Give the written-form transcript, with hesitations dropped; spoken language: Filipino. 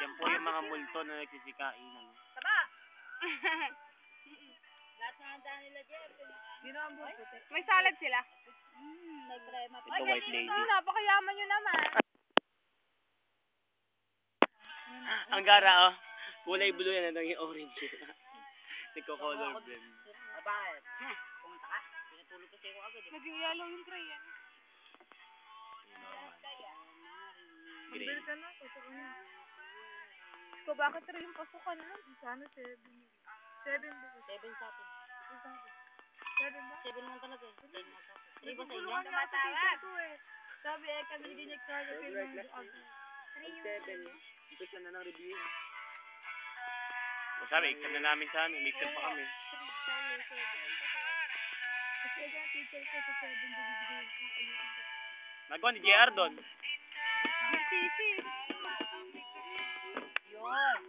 Yan po yung mga multo na nagsisikain. Ano? Taba! Lahat ng handa nila, Jeff. May salad sila. May crema. Ito white lady. Napakayaman nyo naman. Ang gara, oh. Kulay blue yan, naging orange. Nagko-color blend. Bakit? Pumunta ka? Pinatulog kasi ako agad. Naging yellow yung tray yan. Gray. Bill ka na, pasukan na. So, bakit rin yung pasukan na? Sana 7. 7 ba? 7 sa atin. 7 ba? 7 naman talaga eh. 10 na sa atin. 3 ba sa inyo? Naguguluhan nga ako teacher ko eh. Sabi eh, kami ginig ka sa film ng agad. 7. Ito siya na ng review. O sabi, exam na namin sa ano. May exam pa kami. Kasi yung teacher ko sa 7 bibigyan ko. Nagawa ni JR doon. Yung sisi. Yun.